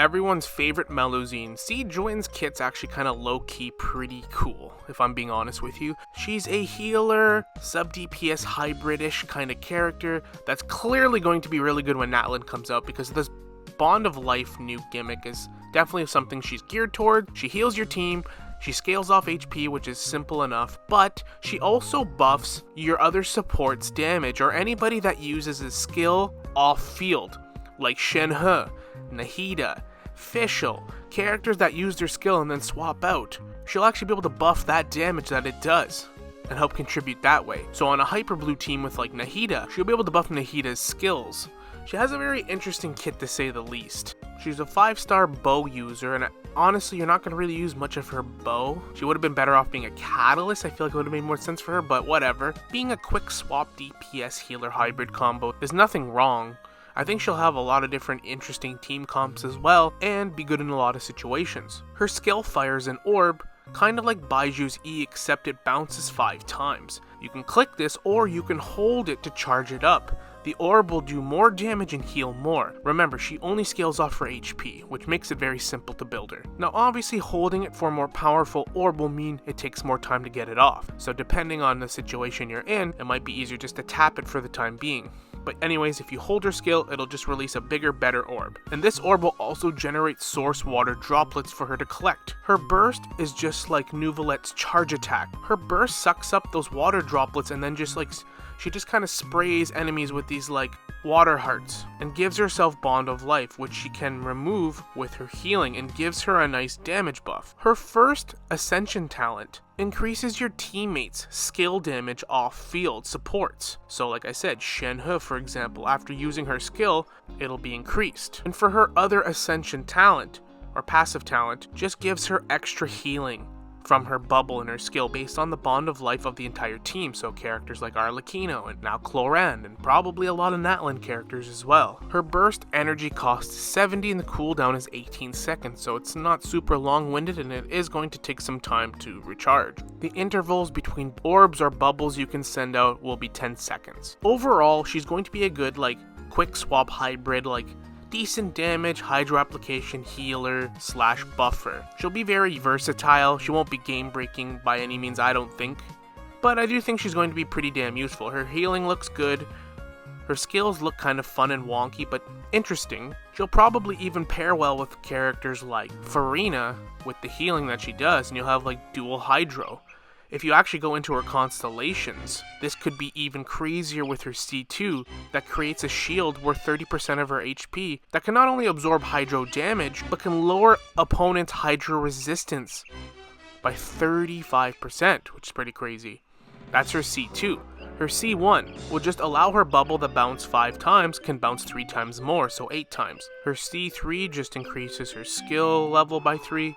everyone's favorite Melusine, Sigewinne's kit's actually kind of low-key pretty cool, if I'm being honest with you. She's a healer, sub-DPS hybridish kind of character that's clearly going to be really good when Natlin comes out, because this Bond of Life new gimmick is definitely something she's geared toward. She heals your team, she scales off HP, which is simple enough, but she also buffs your other support's damage, or anybody that uses a skill off-field, like Shenhe, Nahida, Fischl, characters that use their skill and then swap out. She'll actually be able to buff that damage that it does and help contribute that way. So on a Hyper Blue team with like Nahida, she'll be able to buff Nahida's skills. She has a very interesting kit to say the least. She's a 5-star bow user, and honestly, you're not going to really use much of her bow. She would have been better off being a catalyst. I feel like it would have made more sense for her, but whatever. Being a quick swap DPS healer hybrid combo is nothing wrong. I think she'll have a lot of different interesting team comps as well, and be good in a lot of situations. Her skill fires an orb, kind of like Baiju's E, except it bounces 5 times. You can click this, or you can hold it to charge it up. The orb will do more damage and heal more. Remember, she only scales off her HP, which makes it very simple to build her. Now obviously holding it for a more powerful orb will mean it takes more time to get it off. So depending on the situation you're in, it might be easier just to tap it for the time being. But anyways, if you hold her skill, it'll just release a bigger, better orb. And this orb will also generate source water droplets for her to collect. Her burst is just like Nouvelette's charge attack. Her burst sucks up those water droplets and then she just kind of sprays enemies with these like water hearts and gives herself Bond of Life, which she can remove with her healing and gives her a nice damage buff. Her first Ascension talent increases your teammates' skill damage off-field supports. So like I said, Shenhe, for example, after using her skill, it'll be increased. And for her other Ascension talent, or passive talent, just gives her extra healing from her bubble and her skill based on the Bond of Life of the entire team, so characters like Arlecchino and now Clorinde, and probably a lot of Natlin characters as well. Her burst energy costs 70 and the cooldown is 18 seconds, so it's not super long-winded and it is going to take some time to recharge. The intervals between orbs or bubbles you can send out will be 10 seconds. Overall, she's going to be a good like quick swap hybrid, like decent damage, hydro application, healer / buffer. She'll be very versatile. She won't be game breaking by any means, I don't think, but I do think she's going to be pretty damn useful. Her healing looks good. Her skills look kind of fun and wonky, but interesting. She'll probably even pair well with characters like Farina with the healing that she does, and you'll have like dual hydro. If you actually go into her constellations, this could be even crazier with her C2 that creates a shield worth 30% of her HP that can not only absorb hydro damage, but can lower opponents' hydro resistance by 35%, which is pretty crazy. That's her C2. Her C1 will just allow her bubble to bounce 5 times, can bounce 3 times more, so 8 times. Her C3 just increases her skill level by 3.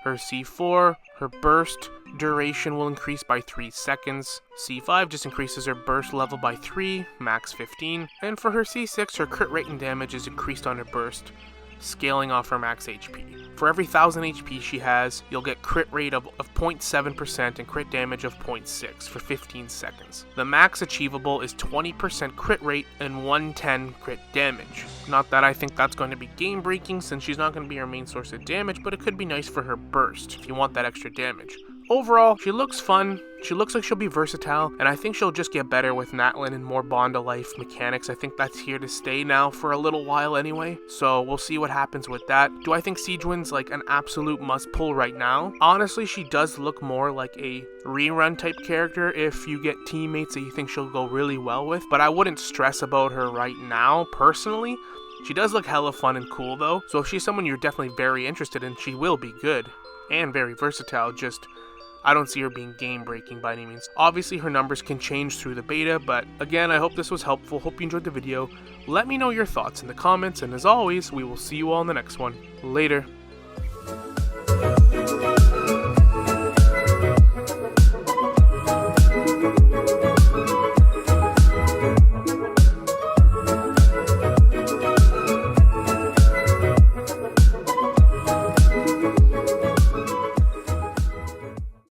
Her C4, her burst duration will increase by 3 seconds. C5 just increases her burst level by 3, max 15. And for her C6, her crit rate and damage is increased on her burst, scaling off her max HP. For every 1000 HP she has, you'll get crit rate of 0.7% and crit damage of 0.6 for 15 seconds. The max achievable is 20% crit rate and 110 crit damage. Not that I think that's going to be game breaking since she's not going to be her main source of damage, but it could be nice for her burst if you want that extra damage. Overall, she looks fun, she looks like she'll be versatile, and I think she'll just get better with Natlin and more Bond of Life mechanics. I think that's here to stay now for a little while anyway, so we'll see what happens with that. Do I think Sigewinne's like an absolute must-pull right now? Honestly, she does look more like a rerun type character if you get teammates that you think she'll go really well with, but I wouldn't stress about her right now, personally. She does look hella fun and cool though, so if she's someone you're definitely very interested in, she will be good and very versatile, just I don't see her being game-breaking by any means. Obviously, her numbers can change through the beta, but again, I hope this was helpful. Hope you enjoyed the video. Let me know your thoughts in the comments, and as always, we will see you all in the next one. Later.